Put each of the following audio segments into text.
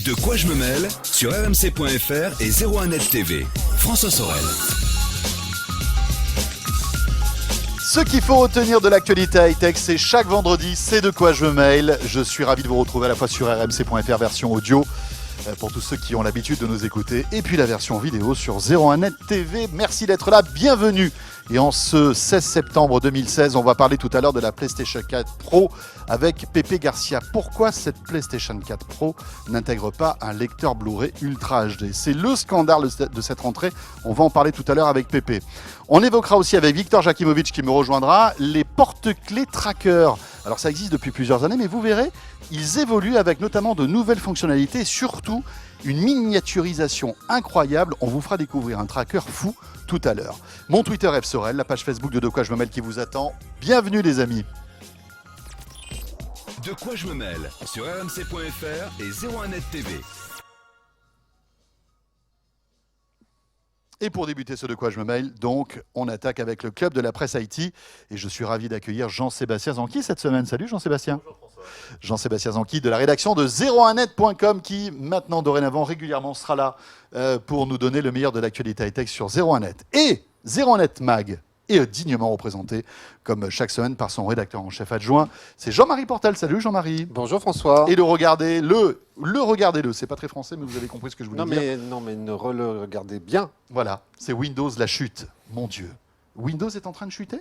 De quoi je me mêle sur rmc.fr et 01net TV. François Sorel. Ce qu'il faut retenir de l'actualité high-tech, c'est chaque vendredi, c'est de quoi je me mêle. Je suis ravi de vous retrouver à la fois sur rmc.fr version audio, pour tous ceux qui ont l'habitude de nous écouter, et puis la version vidéo sur 01net TV. Merci d'être là, bienvenue. Et en ce 16 septembre 2016, on va parler tout à l'heure de la PlayStation 4 Pro avec Pepe Garcia. Pourquoi cette PlayStation 4 Pro n'intègre pas un lecteur Blu-ray Ultra HD? C'est le scandale de cette rentrée. On va en parler tout à l'heure avec Pepe. On évoquera aussi avec Victor Jakimovic qui me rejoindra les porte-clés tracker. Alors ça existe depuis plusieurs années, mais vous verrez, ils évoluent avec notamment de nouvelles fonctionnalités et surtout une miniaturisation incroyable. On vous fera découvrir un tracker fou tout à l'heure. Mon Twitter F Sorel, la page Facebook de quoi je me mêle qui vous attend. Bienvenue les amis. De quoi je me mêle sur rmc.fr et 01net TV. Et pour débuter ce de quoi je me mêle, donc, on attaque avec le club de la presse IT. Et je suis ravi d'accueillir Jean-Sébastien Zanqui cette semaine. Salut Jean-Sébastien. Bonjour François. Jean-Sébastien Zanqui de la rédaction de 01net.com qui, maintenant, dorénavant, régulièrement sera là pour nous donner le meilleur de l'actualité high-tech sur 01net. Et 01net Mag est dignement représenté, comme chaque semaine, par son rédacteur en chef adjoint. C'est Jean-Marie Portal. Salut Jean-Marie. Bonjour François. Et le regardez-le, c'est pas très français, mais vous avez compris ce que je voulais dire. Non, mais le regardez bien. Voilà, c'est Windows la chute. Mon Dieu. Windows est en train de chuter ?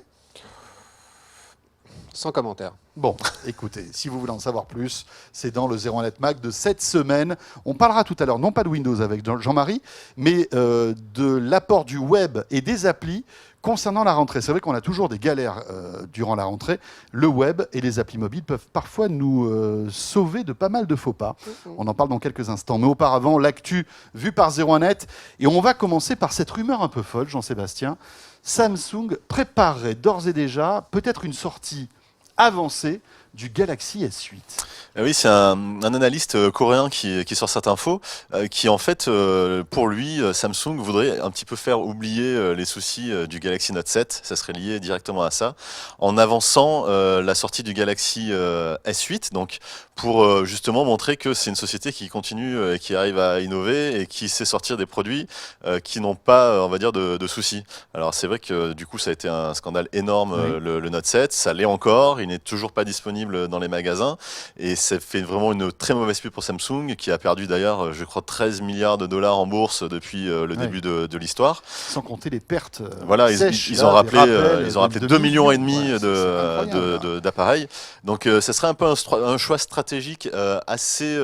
Sans commentaire. Bon, écoutez, si vous voulez en savoir plus, c'est dans le 01net Mag de cette semaine. On parlera tout à l'heure, non pas de Windows avec Jean-Marie, mais de l'apport du web et des applis concernant la rentrée. C'est vrai qu'on a toujours des galères durant la rentrée. Le web et les applis mobiles peuvent parfois nous sauver de pas mal de faux pas. On en parle dans quelques instants. Mais auparavant, l'actu vue par 01net. Et on va commencer par cette rumeur un peu folle, Jean-Sébastien. Samsung préparerait d'ores et déjà peut-être une sortie avancée du Galaxy S8. Oui, c'est un analyste coréen qui sort cette info, qui en fait, pour lui, Samsung voudrait un petit peu faire oublier les soucis du Galaxy Note 7, ça serait lié directement à ça, en avançant la sortie du Galaxy S8, donc pour justement montrer que c'est une société qui continue et qui arrive à innover et qui sait sortir des produits qui n'ont pas, on va dire, de soucis. Alors c'est vrai que du coup ça a été un scandale énorme, oui. le Note 7, ça l'est encore, il n'est toujours pas disponible dans les magasins et ça fait vraiment une très mauvaise pub pour Samsung qui a perdu d'ailleurs je crois 13 milliards de dollars en bourse depuis le début de l'histoire. Sans compter les pertes voilà, sèches. Ils ont rappelé 2,5 millions d'appareils. Donc ça serait un peu un choix stratégique assez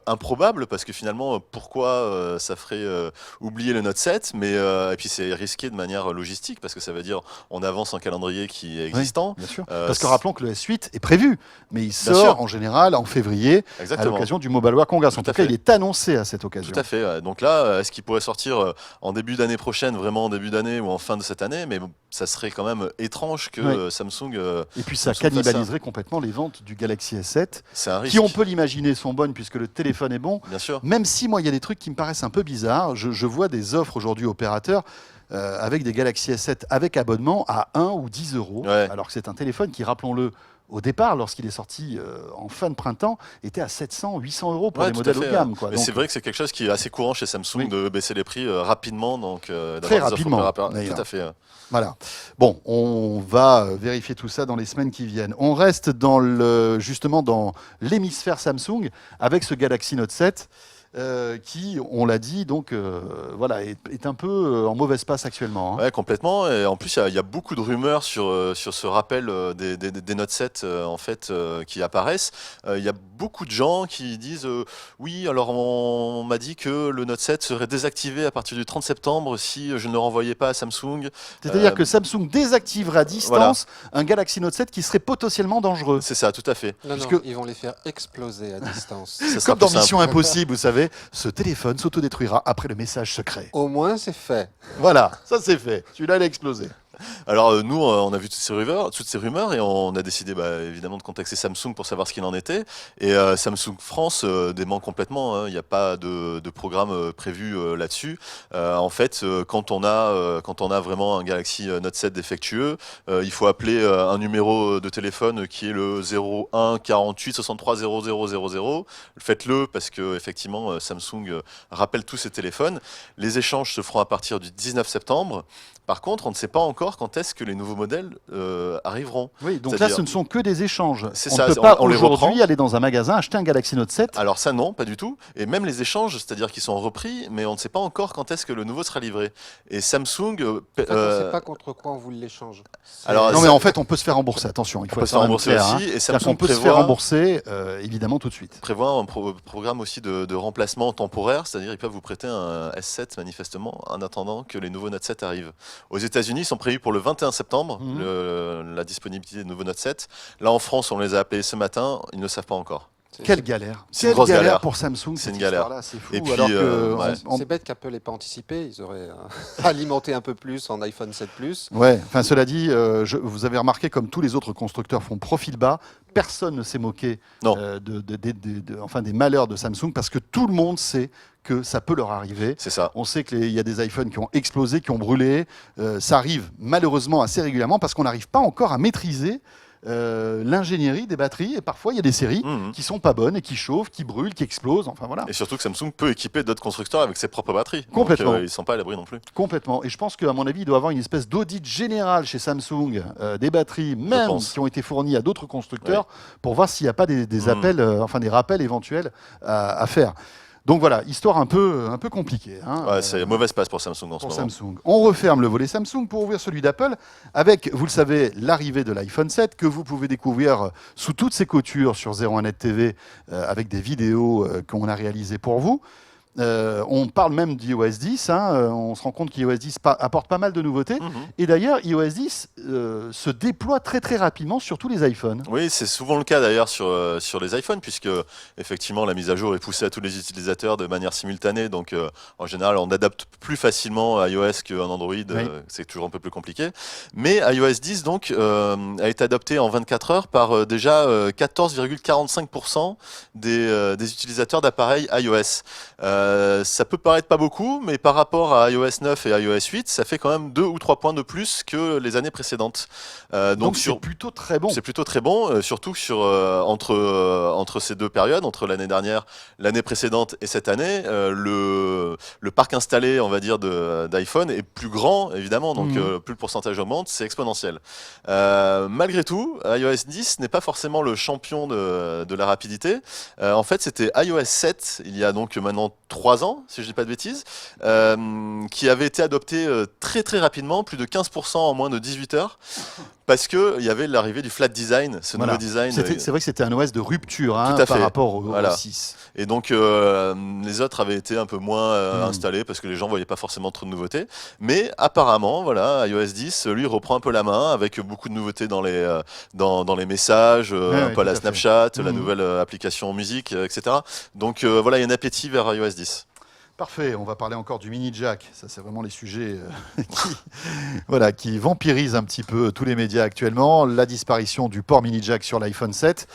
improbable parce que finalement pourquoi ça ferait oublier le Note 7 mais et puis c'est risqué de manière logistique parce que ça veut dire on avance un calendrier qui est existant. Oui, bien sûr. Parce que rappelons que le S8 est prévu, mais il sort en général en février. Exactement. À l'occasion du Mobile World Congress. En tout cas, il est annoncé à cette occasion. Tout à fait. Donc là, est-ce qu'il pourrait sortir en début d'année prochaine, vraiment en début d'année ou en fin de cette année? Mais bon, ça serait quand même étrange que Samsung. Et puis ça cannibaliserait complètement les ventes du Galaxy S7, c'est un risque. Qui, on peut l'imaginer, sont bonnes puisque le téléphone est bon. Bien sûr. Même si moi, il y a des trucs qui me paraissent un peu bizarres. Je vois des offres aujourd'hui opérateurs. Avec des Galaxy S7 avec abonnement à 1 ou 10 euros, alors que c'est un téléphone qui, rappelons-le, au départ, lorsqu'il est sorti en fin de printemps, était à 700, 800 euros pour les modèles haut de gamme. Mais donc, c'est vrai que c'est quelque chose qui est assez courant chez Samsung de baisser les prix rapidement. Donc, très rapidement. Tout à fait. Voilà. Bon, on va vérifier tout ça dans les semaines qui viennent. On reste justement dans l'hémisphère Samsung avec ce Galaxy Note 7. Qui, on l'a dit, donc voilà, est un peu en mauvaise passe actuellement. Ouais, complètement. Et en plus, il y a beaucoup de rumeurs sur ce rappel des Note 7 en fait, qui apparaissent. Il y a beaucoup de gens qui disent oui, alors on m'a dit que le Note 7 serait désactivé à partir du 30 septembre si je ne le renvoyais pas à Samsung. C'est-à-dire que Samsung désactiverait à distance un Galaxy Note 7 qui serait potentiellement dangereux. C'est ça, tout à fait. Non, ils vont les faire exploser à distance. Comme dans Mission Impossible, vous savez. Ce téléphone s'autodétruira après le message secret. Au moins, c'est fait. Voilà, ça c'est fait. Celui-là, il a explosé. Alors nous, on a vu toutes ces rumeurs et on a décidé évidemment de contacter Samsung pour savoir ce qu'il en était. Et Samsung France dément complètement, hein. Il n'y a pas de programme prévu là-dessus. En fait, quand on a vraiment un Galaxy Note 7 défectueux, il faut appeler un numéro de téléphone qui est le 01 48 63 0000. Faites-le parce que effectivement Samsung rappelle tous ses téléphones. Les échanges se feront à partir du 19 septembre. Par contre, on ne sait pas encore quand est-ce que les nouveaux modèles arriveront. Oui, donc là, ce ne sont que des échanges. C'est on ça, ne peut pas on les aujourd'hui reprend. aller dans un magasin, acheter un Galaxy Note 7. Alors ça, non, pas du tout. Et même les échanges, c'est-à-dire qu'ils sont repris, mais on ne sait pas encore quand est-ce que le nouveau sera livré. Et Samsung... En fait, on ne sait pas contre quoi on vous l'échange. Alors, Non, mais en fait, on peut se faire rembourser. Attention, il faut peut être se faire quand même rembourser clair, aussi. hein. Et C'est-à-dire Samsung qu'on peut se faire rembourser, évidemment, tout de suite. prévoit un programme aussi de remplacement temporaire, c'est-à-dire ils peuvent vous prêter un S7 manifestement en attendant que les nouveaux Note 7 arrivent. Aux États-Unis, ils sont prévus pour le 21 septembre, la disponibilité des nouveaux Note 7. Là en France, on les a appelés ce matin, ils ne le savent pas encore. Quelle galère. C'est une Quelle grosse galère pour Samsung. C'est cette une galère. histoire-là, c'est fou. Et puis, alors que ouais. C'est bête qu'Apple n'ait pas anticipé. Ils auraient alimenté un peu plus en iPhone 7 Plus. Ouais, enfin cela dit, vous avez remarqué comme tous les autres constructeurs font profil bas, personne ne s'est moqué Non. des malheurs de Samsung parce que tout le monde sait que ça peut leur arriver. C'est ça. On sait qu'il y a des iPhones qui ont explosé, qui ont brûlé. Ça arrive malheureusement assez régulièrement parce qu'on n'arrive pas encore à maîtriser l'ingénierie des batteries. Et parfois, il y a des séries qui sont pas bonnes et qui chauffent, qui brûlent, qui explosent. Enfin voilà. Et surtout que Samsung peut équiper d'autres constructeurs avec ses propres batteries. Complètement. Donc, ils ne sont pas à l'abri non plus. Complètement. Et je pense qu'à mon avis, il doit y avoir une espèce d'audit général chez Samsung des batteries, même pense. qui ont été fournies à d'autres constructeurs, pour voir s'il n'y a pas des appels, des rappels éventuels à faire. Donc voilà, histoire un peu compliquée. Hein, Ouais, c'est mauvaise passe pour Samsung en ce pour moment. Samsung. On referme le volet Samsung pour ouvrir celui d'Apple avec, vous le savez, l'arrivée de l'iPhone 7 que vous pouvez découvrir sous toutes ses coutures sur 01net TV avec des vidéos qu'on a réalisées pour vous. On parle même d'iOS 10, on se rend compte qu'iOS 10 apporte pas mal de nouveautés. Et d'ailleurs, iOS 10 se déploie très très rapidement sur tous les iPhones. Oui, c'est souvent le cas d'ailleurs sur les iPhones, puisque effectivement la mise à jour est poussée à tous les utilisateurs de manière simultanée. Donc en général, on adapte plus facilement à iOS qu'un Android. C'est toujours un peu plus compliqué. Mais iOS 10 donc a été adopté en 24 heures par déjà 14,45% des utilisateurs d'appareils iOS. Ça peut paraître pas beaucoup, mais par rapport à iOS 9 et iOS 8, ça fait quand même 2 ou 3 points de plus que les années précédentes. Donc c'est plutôt très bon. C'est plutôt très bon, surtout entre ces deux périodes, entre l'année dernière, l'année précédente et cette année, le parc installé, on va dire, d'iPhone est plus grand, évidemment, donc plus le pourcentage augmente, c'est exponentiel. Malgré tout, iOS 10 n'est pas forcément le champion de la rapidité. En fait, c'était iOS 7, il y a donc maintenant 3 ans, si je ne dis pas de bêtises, qui avait été adopté très très rapidement, plus de 15% en moins de 18 heures, parce qu'il y avait l'arrivée du flat design, ce nouveau design. C'est vrai que c'était un OS de rupture Tout à par fait. rapport au 6. Et donc les autres avaient été un peu moins installés parce que les gens ne voyaient pas forcément trop de nouveautés. Mais apparemment, voilà, iOS 10, lui, reprend un peu la main avec beaucoup de nouveautés dans les messages, un peu à la Snapchat, la nouvelle application musique, etc. Donc voilà, il y a un appétit vers iOS 10. Parfait, on va parler encore du mini jack. Ça, c'est vraiment les sujets qui vampirisent un petit peu tous les médias actuellement. La disparition du port mini jack sur l'iPhone 7.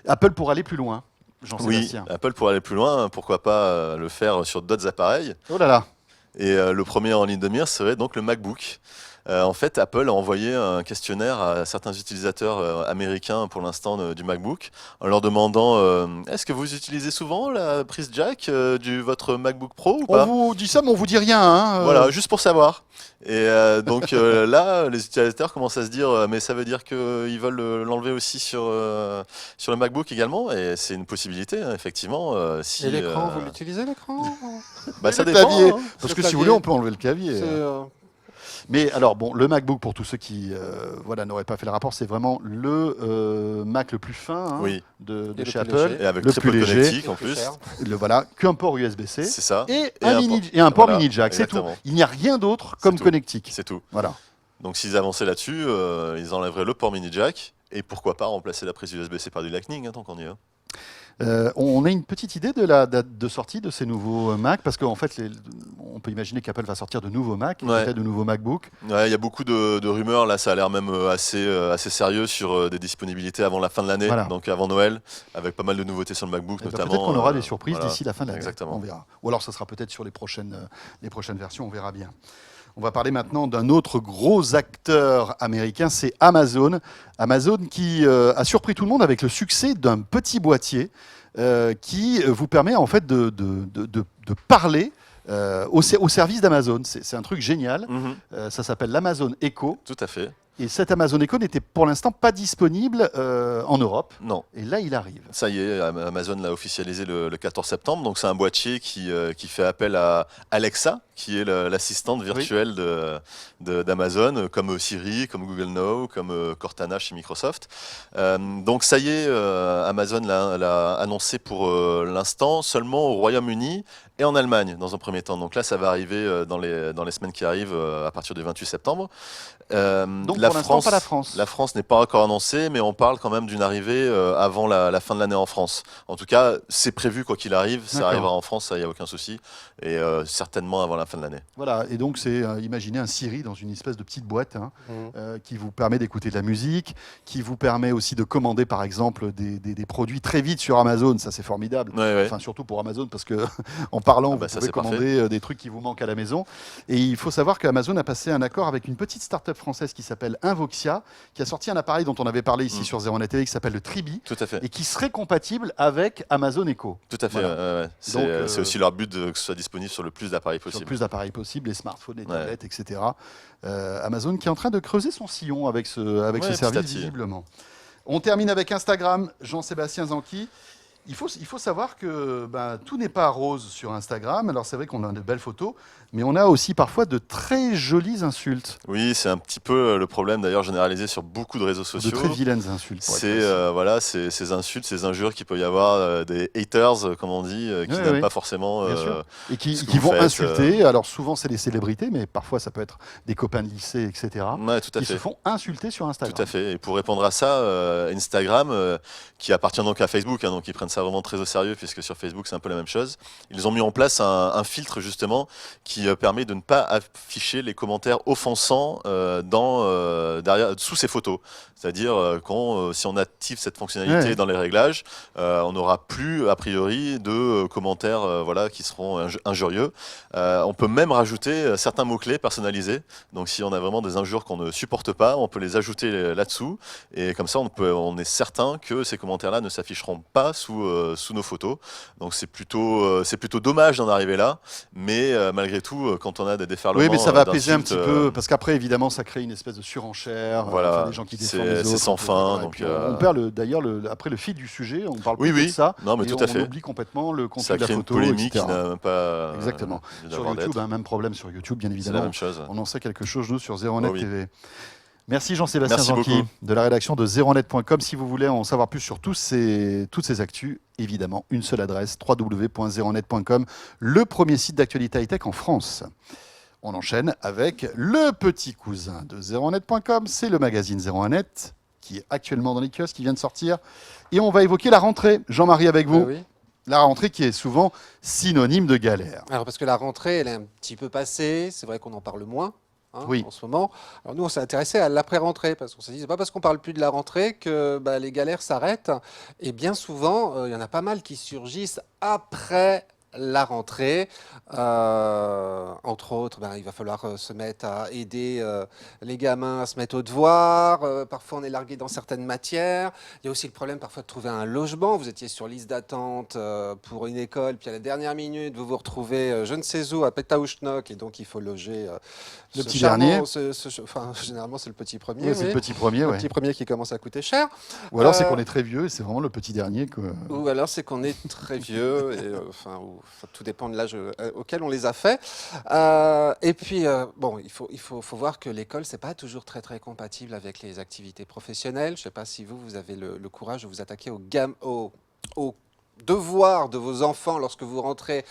Apple pour aller plus loin. Jean-Sébastien. Oui, Apple pour aller plus loin, pourquoi pas le faire sur d'autres appareils. Oh là là. Et le premier en ligne de mire serait donc le MacBook. En fait, Apple a envoyé un questionnaire à certains utilisateurs américains pour l'instant du MacBook en leur demandant est-ce que vous utilisez souvent la prise jack de votre MacBook Pro ou pas ? On vous dit ça, mais on vous dit rien. Voilà, juste pour savoir. Et donc là, les utilisateurs commencent à se dire mais ça veut dire qu'ils veulent l'enlever aussi sur le MacBook également, et c'est une possibilité, hein, effectivement. Si, et l'écran, vous l'utilisez l'écran ? Ça le dépend. clavier. Hein. Parce que si vous voulez, on peut enlever le clavier. Mais alors, bon, le MacBook, pour tous ceux qui n'auraient pas fait le rapport, c'est vraiment le Mac le plus fin de chez Apple. Et avec le très plus peu de léger. connectique en plus. Qu'un port USB-C. C'est ça. Et un port mini jack, c'est tout. Exactement. Il n'y a rien d'autre comme connectique. C'est tout. Voilà. Donc s'ils avançaient là-dessus, ils enlèveraient le port mini jack. Et pourquoi pas remplacer la prise USB-C par du Lightning, tant qu'on y est. On a une petite idée de la date de sortie de ces nouveaux Mac, parce qu'en fait, on peut imaginer qu'Apple va sortir de nouveaux Mac, Ouais. peut-être de nouveaux MacBook. Ouais, il y a beaucoup de rumeurs, là ça a l'air même assez sérieux sur des disponibilités avant la fin de l'année, Voilà. donc avant Noël, avec pas mal de nouveautés sur le MacBook Eh ben, notamment. peut-être qu'on aura des surprises voilà. d'ici la fin de l'année. Exactement. On verra. Ou alors, ça sera peut-être sur les prochaines versions, on verra bien. On va parler maintenant d'un autre gros acteur américain, c'est Amazon. Amazon qui a surpris tout le monde avec le succès d'un petit boîtier qui vous permet en fait de parler au service d'Amazon. C'est un truc génial. Ça s'appelle l'Amazon Echo. Tout à fait. Et cet Amazon Echo n'était pour l'instant pas disponible en Europe. Non. Et là, il arrive. Ça y est, Amazon l'a officialisé le 14 septembre. Donc c'est un boîtier qui fait appel à Alexa, qui est l'assistante virtuelle d'Amazon, comme Siri, comme Google Now, comme Cortana chez Microsoft. Donc ça y est, Amazon l'a annoncé pour l'instant seulement au Royaume-Uni et en Allemagne dans un premier temps. Donc là, ça va arriver dans les semaines qui arrivent à partir du 28 septembre. Donc pour l'instant, pas la France. La France n'est pas encore annoncée, mais on parle quand même d'une arrivée avant la fin de l'année en France. En tout cas, c'est prévu quoi qu'il arrive, ça D'accord. arrivera en France, ça y a aucun souci, et certainement avant la fin de l'année. Voilà, et donc c'est imaginez un Siri dans une espèce de petite boîte qui vous permet d'écouter de la musique, qui vous permet aussi de commander par exemple des produits très vite sur Amazon, ça c'est formidable. Ouais. Enfin surtout pour Amazon parce que en parlant vous ça, pouvez c'est commander des trucs qui vous manquent à la maison. Et il faut savoir qu'Amazon a passé un accord avec une petite start-up française qui s'appelle Invoxia, qui a sorti un appareil dont on avait parlé ici sur 01net TV qui s'appelle le Tribi. Tout à fait. Et qui serait compatible avec Amazon Echo. Tout à fait. Voilà. Ouais. Donc, C'est aussi leur but que ce soit disponible sur le plus d'appareils Sur le possible. plus d'appareils possibles, les smartphones, les tablettes, etc. Amazon qui est en train de creuser son sillon avec ce petit service, à petit. visiblement. On termine avec Instagram. Jean-Sébastien Zanqui. Il faut savoir que tout n'est pas rose sur Instagram. Alors c'est vrai qu'on a de belles photos, mais on a aussi parfois de très jolies insultes. Oui, c'est un petit peu le problème d'ailleurs généralisé sur beaucoup de réseaux sociaux. De très vilaines insultes. C'est ces insultes, ces injures qu'il peut y avoir, des haters, comme on dit, qui n'aiment pas forcément. Et qui ce que vous vont faites, insulter. Alors souvent c'est des célébrités, mais parfois ça peut être des copains de lycée, etc. Ouais, tout à qui fait. se font insulter sur Instagram. Tout à fait. Et pour répondre à ça, Instagram, qui appartient donc à Facebook, donc ils prennent ça vraiment très au sérieux, puisque sur Facebook c'est un peu la même chose. Ils ont mis en place un filtre justement qui permet de ne pas afficher les commentaires offensants sous ces photos. C'est-à-dire si on active cette fonctionnalité dans les réglages, on n'aura plus a priori de commentaires qui seront injurieux. On peut même rajouter certains mots-clés personnalisés. Donc si on a vraiment des injures qu'on ne supporte pas, on peut les ajouter là-dessous. Et comme ça, on est certain que ces commentaires-là ne s'afficheront pas sous nos photos. Donc c'est plutôt dommage d'en arriver là. Mais malgré tout, quand on a des déferlements. Oui, mais ça va apaiser un petit peu, parce qu'après, évidemment, ça crée une espèce de surenchère. Voilà, des gens qui défendent les autres. c'est sans fin. Donc, on perd d'ailleurs après le fil du sujet, on parle plus de ça. Non, mais et tout à fait. on oublie complètement le contenu ça de la crée photo, une polémique etc. qui n'a même pas. Exactement. Sur YouTube, même problème sur YouTube, bien C'est la évidemment. même chose. On en sait quelque chose, nous, sur 01net oui. TV. Merci Jean-Sébastien Zanqui beaucoup. de la rédaction de 01net.com. Si vous voulez en savoir plus sur toutes ces actus, évidemment, une seule adresse, www.01net.com, le premier site d'actualité high-tech en France. On enchaîne avec le petit cousin de 01net.com, c'est le magazine 01net qui est actuellement dans les kiosques, qui vient de sortir. Et on va évoquer la rentrée. Jean-Marie, avec vous. Oui. La rentrée qui est souvent synonyme de galère. Alors parce que la rentrée, elle est un petit peu passée, c'est vrai qu'on en parle moins. En ce moment. Alors nous, on s'est intéressé à l'après-rentrée parce qu'on s'est dit, c'est pas parce qu'on parle plus de la rentrée que les galères s'arrêtent. Et bien souvent, il y en a pas mal qui surgissent après la rentrée. Entre autres, il va falloir se mettre à aider les gamins à se mettre aux devoirs. Parfois, on est largué dans certaines matières. Il y a aussi le problème parfois de trouver un logement. Vous étiez sur liste d'attente pour une école, puis à la dernière minute, vous vous retrouvez je ne sais où, à Pétaouchnok, et donc il faut loger le petit dernier. Généralement, c'est le petit premier. Oui, c'est le petit premier, le petit premier qui commence à coûter cher. Ou alors c'est qu'on est très vieux et c'est vraiment le petit dernier. Ou alors c'est qu'on est très vieux. Et, tout dépend de l'âge auquel on les a fait. Et puis, il faut voir que l'école, c'est pas toujours très, très compatible avec les activités professionnelles. Je ne sais pas si vous avez le courage de vous attaquer aux devoirs de vos enfants lorsque vous rentrez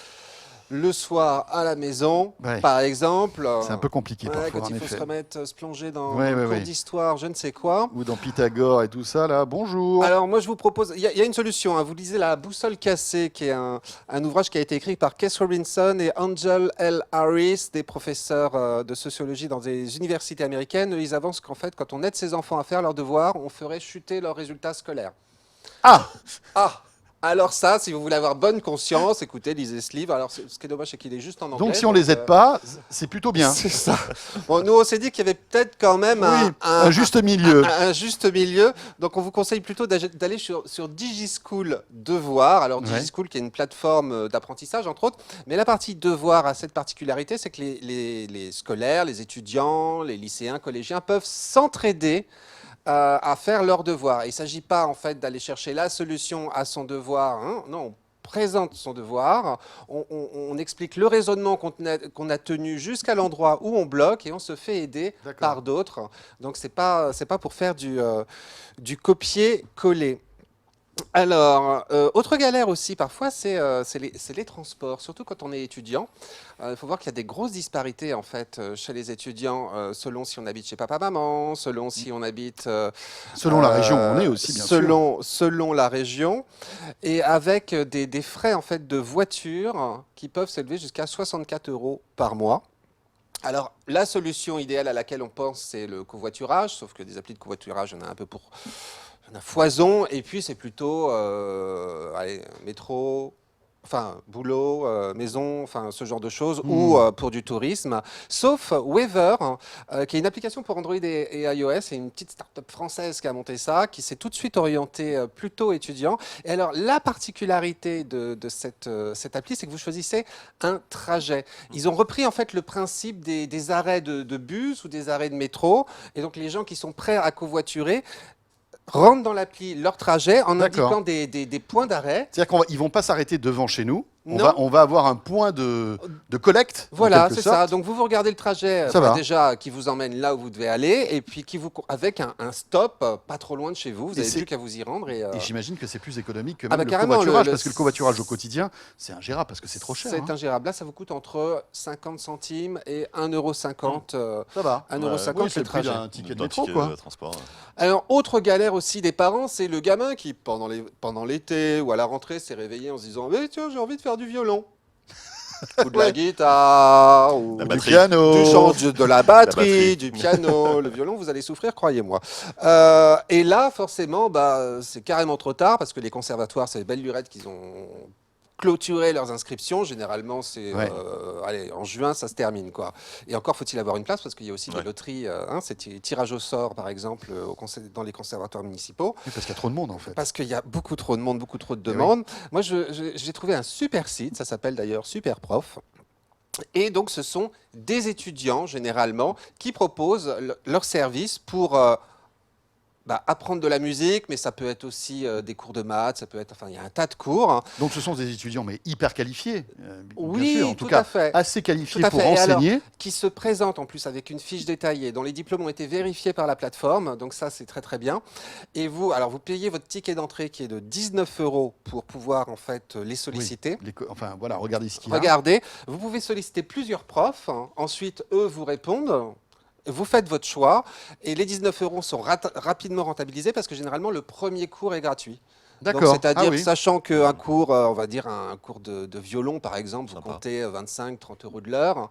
le soir à la maison, Ouais. par exemple. C'est un peu compliqué parfois, Quand en il faut effet. se remettre, se plonger dans Ouais, le ouais, cours ouais. d'histoire, je ne sais quoi. Ou dans Pythagore et tout ça, là. Bonjour. Alors moi je vous propose, il y a une solution, hein. Vous lisez La Boussole cassée, qui est un ouvrage qui a été écrit par Keith Robinson et Angel L. Harris, des professeurs de sociologie dans des universités américaines. Ils avancent qu'en fait, quand on aide ses enfants à faire leurs devoirs, on ferait chuter leurs résultats scolaires. Ah Ah, alors ça, si vous voulez avoir bonne conscience, écoutez, lisez ce livre. Alors, ce qui est dommage, c'est qu'il est juste en anglais. Donc si on les aide pas, c'est plutôt bien. C'est ça. Bon, nous, on s'est dit qu'il y avait peut-être quand même Oui, un juste milieu. un juste milieu. Donc, on vous conseille plutôt d'aller sur DigiSchool Devoir. Alors, Ouais. DigiSchool, qui est une plateforme d'apprentissage, entre autres. Mais la partie devoir a cette particularité, c'est que les scolaires, les étudiants, les lycéens, collégiens peuvent s'entraider à faire leurs devoirs. Il ne s'agit pas en fait d'aller chercher la solution à son devoir. Hein. Non, on présente son devoir, on explique le raisonnement qu'on a tenu jusqu'à l'endroit où on bloque et on se fait aider par d'autres. Donc c'est pas pour faire du copier-coller. Alors, autre galère aussi parfois, c'est les transports, surtout quand on est étudiant. Il faut voir qu'il y a des grosses disparités en fait chez les étudiants, selon si on habite chez papa-maman, selon si on habite... Selon la région où on est aussi, bien sûr. Selon la région, et avec des frais en fait de voiture qui peuvent s'élever jusqu'à 64 € par mois. Alors, la solution idéale à laquelle on pense, c'est le covoiturage, sauf que des applis de covoiturage, il y en a un peu pour... Il y en a foison, et puis c'est plutôt métro, enfin boulot, maison, enfin ce genre de choses, ou pour du tourisme. Sauf Weaver, qui est une application pour Android et iOS, et une petite start-up française qui a monté ça, qui s'est tout de suite orientée plutôt étudiant. Et alors la particularité de cette appli, c'est que vous choisissez un trajet. Ils ont repris en fait le principe des arrêts de bus ou des arrêts de métro, et donc les gens qui sont prêts à covoiturer rentrent dans l'appli leur trajet en indiquant des points d'arrêt. C'est-à-dire qu'ils ne vont pas s'arrêter devant chez nous. Non. On va avoir un point de collecte. Voilà, c'est ça. Donc vous regardez le trajet Ça va. déjà qui vous emmène là où vous devez aller et puis avec un stop pas trop loin de chez vous. Vous n'avez plus qu'à vous y rendre. Et j'imagine que c'est plus économique que bah même le carrément, covoiturage, parce que le covoiturage au quotidien, c'est ingérable parce que c'est trop cher. C'est ingérable. Là, ça vous coûte entre 50 centimes et 1,50 €. Ça va. 1,50 € Oui, c'est le le prix trajet. d'un ticket de métro, quoi. Transport. Alors, autre galère aussi des parents, c'est le gamin qui, pendant l'été ou à la rentrée, s'est réveillé en se disant « Tiens, j'ai envie de faire du violon ». Ou de la guitare, ou du piano, du chant, de la batterie, du piano, le violon, vous allez souffrir, croyez-moi. Et là, forcément, c'est carrément trop tard parce que les conservatoires, c'est belle lurette qu'ils ont clôturé leurs inscriptions. Généralement, c'est en juin, ça se termine, quoi. Et encore faut-il avoir une place parce qu'il y a aussi des loteries, c'est tirage au sort, par exemple, dans les conservatoires municipaux. Oui, parce qu'il y a trop de monde, en fait. Parce qu'il y a beaucoup trop de monde, beaucoup trop de demandes. Moi, j'ai trouvé un super site, ça s'appelle d'ailleurs Superprof. Et donc, ce sont des étudiants, généralement, qui proposent leur service pour apprendre de la musique, mais ça peut être aussi des cours de maths, ça peut être, il y a un tas de cours. Hein. Donc, ce sont des étudiants, mais hyper qualifiés, oui, bien sûr, en tout à cas, fait. assez qualifiés Tout à pour fait. Et enseigner. alors, qui se présentent en plus avec une fiche détaillée, dont les diplômes ont été vérifiés par la plateforme, donc ça, c'est très très bien. Et vous payez votre ticket d'entrée qui est de 19 € pour pouvoir en fait les solliciter. Oui, voilà, regardez ce qu'il y a. Regardez, vous pouvez solliciter plusieurs profs, hein. Ensuite, eux vous répondent. Vous faites votre choix et les 19 € sont rapidement rentabilisés parce que généralement le premier cours est gratuit. D'accord. C'est-à-dire, sachant qu'un cours, on va dire un cours de violon par exemple, vous comptez 25-30 € de l'heure.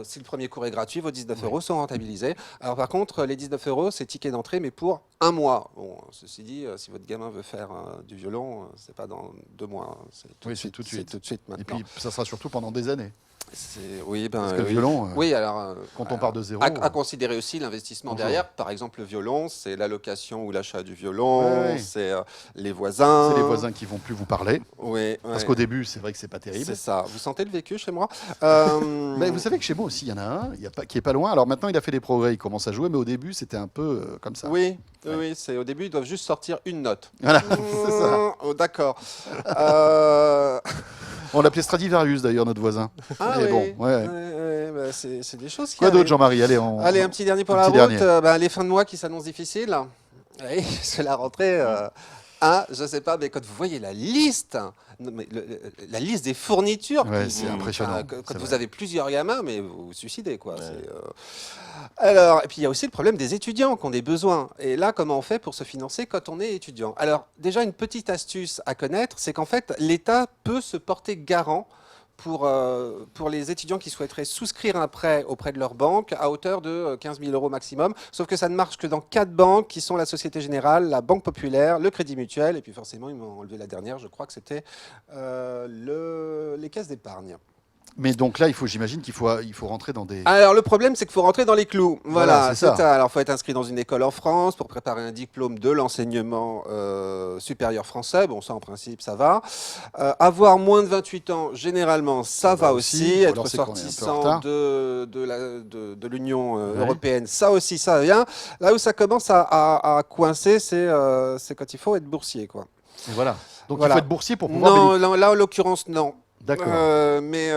Si le premier cours est gratuit, vos 19 € sont rentabilisés. Alors par contre, les 19 €, c'est ticket d'entrée, mais pour un mois. Bon, ceci dit, si votre gamin veut faire du violon, c'est pas dans 2 mois. C'est tout de suite maintenant. Et puis, ça sera surtout pendant des années. Parce que le violon, quand on part de zéro... À considérer aussi l'investissement derrière. Par exemple, le violon, c'est l'allocation ou l'achat du violon, c'est les voisins. C'est les voisins qui vont plus vous parler. Parce qu'au début, c'est vrai que c'est pas terrible. C'est ça. Vous sentez le vécu chez moi Mais vous savez que chez moi aussi, il y en a un qui est pas loin. Alors maintenant, il a fait des progrès, il commence à jouer, mais au début, c'était un peu comme ça. Oui, au début, ils doivent juste sortir une note. Voilà, c'est ça. Oh, d'accord. On l'appelait Stradivarius d'ailleurs, notre voisin. Ah mais oui, bon, c'est des choses qui Quoi d'autre, Jean-Marie? Allez, un petit dernier pour la route. Les fins de mois qui s'annoncent difficiles. Oui, c'est la rentrée. Je sais pas, mais quand vous voyez la liste non, mais la liste des fournitures. Ouais, c'est impressionnant. Quand vous avez plusieurs gamins, mais vous vous suicidez, quoi. Ouais. Alors, et puis il y a aussi le problème des étudiants qui ont des besoins. Et là, comment on fait pour se financer quand on est étudiant? Alors, déjà, une petite astuce à connaître, c'est qu'en fait, l'État peut se porter garant pour les étudiants qui souhaiteraient souscrire un prêt auprès de leur banque à hauteur de 15 000 € maximum. Sauf que ça ne marche que dans 4 banques qui sont la Société Générale, la Banque Populaire, le Crédit Mutuel, et puis forcément, ils m'ont enlevé la dernière, je crois que c'était les caisses d'épargne. Mais donc là, j'imagine qu'il faut rentrer dans des... Alors le problème, c'est qu'il faut rentrer dans les clous. Voilà, c'est ça. Alors il faut être inscrit dans une école en France pour préparer un diplôme de l'enseignement supérieur français. Bon, ça en principe, ça va. Avoir moins de 28 ans, généralement, ça va aussi. Être sortissant de l'Union européenne, ça aussi, ça vient. Là où ça commence à coincer, c'est quand il faut être boursier, quoi. Et voilà. Donc il faut être boursier pour pouvoir... Non, là en l'occurrence, non. D'accord. Mais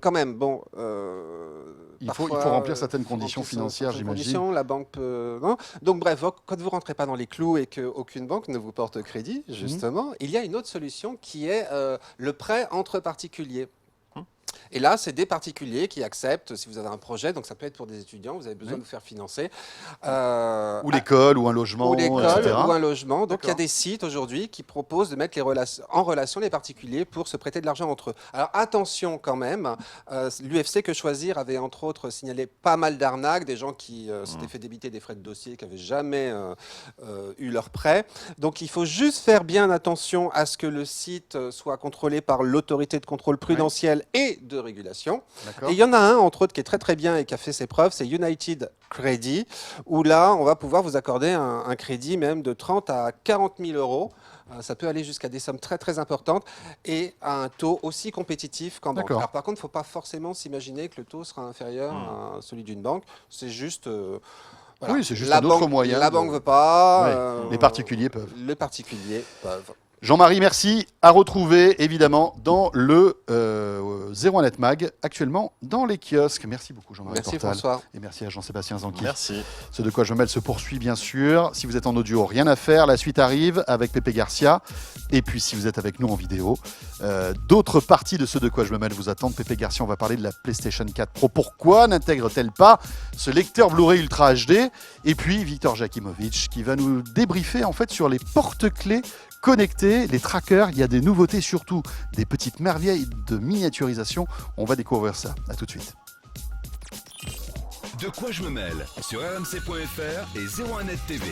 quand même, bon. Il faut remplir certaines conditions financières, j'imagine. La banque peut. Non. Donc, bref, quand vous ne rentrez pas dans les clous et qu'aucune banque ne vous porte crédit, justement, il y a une autre solution qui est le prêt entre particuliers. Et là, c'est des particuliers qui acceptent, si vous avez un projet, donc ça peut être pour des étudiants, vous avez besoin de vous faire financer. Ou l'école, ou un logement, etc. Ou un logement. Donc il y a des sites aujourd'hui qui proposent de mettre en relation les particuliers pour se prêter de l'argent entre eux. Alors attention quand même, l'UFC Que Choisir avait entre autres signalé pas mal d'arnaques, des gens qui s'étaient fait débiter des frais de dossier, qui n'avaient jamais eu leur prêt. Donc il faut juste faire bien attention à ce que le site soit contrôlé par l'autorité de contrôle prudentiel et de régulation. Et il y en a un, entre autres, qui est très très bien et qui a fait ses preuves, c'est United Credit, où là, on va pouvoir vous accorder un crédit même de 30 à 40 000 €. Ça peut aller jusqu'à des sommes très très importantes et à un taux aussi compétitif qu'en banque. Alors par contre, il ne faut pas forcément s'imaginer que le taux sera inférieur à celui d'une banque. C'est juste... voilà. Oui, c'est juste un autre moyen. La banque ne veut pas. Les particuliers peuvent. Les particuliers peuvent. Jean-Marie, merci. À retrouver évidemment dans le 01net Mag, actuellement dans les kiosques. Merci beaucoup Jean-Marie Merci Portal. François. Et merci à Jean-Sébastien Zanqui. Merci. Ce de quoi je me mêle se poursuit bien sûr. Si vous êtes en audio, rien à faire. La suite arrive avec Pépé Garcia. Et puis si vous êtes avec nous en vidéo, d'autres parties de ce de quoi je me mêle vous attendent. Pépé Garcia, on va parler de la PlayStation 4 Pro. Pourquoi n'intègre-t-elle pas ce lecteur Blu-ray Ultra HD? Et puis Victor Jakimovic qui va nous débriefer en fait sur les porte-clés connectés, les trackers. Il y a des nouveautés, surtout des petites merveilles de miniaturisation. On va découvrir ça. À tout de suite. De quoi je me mêle sur rmc.fr et 01net TV.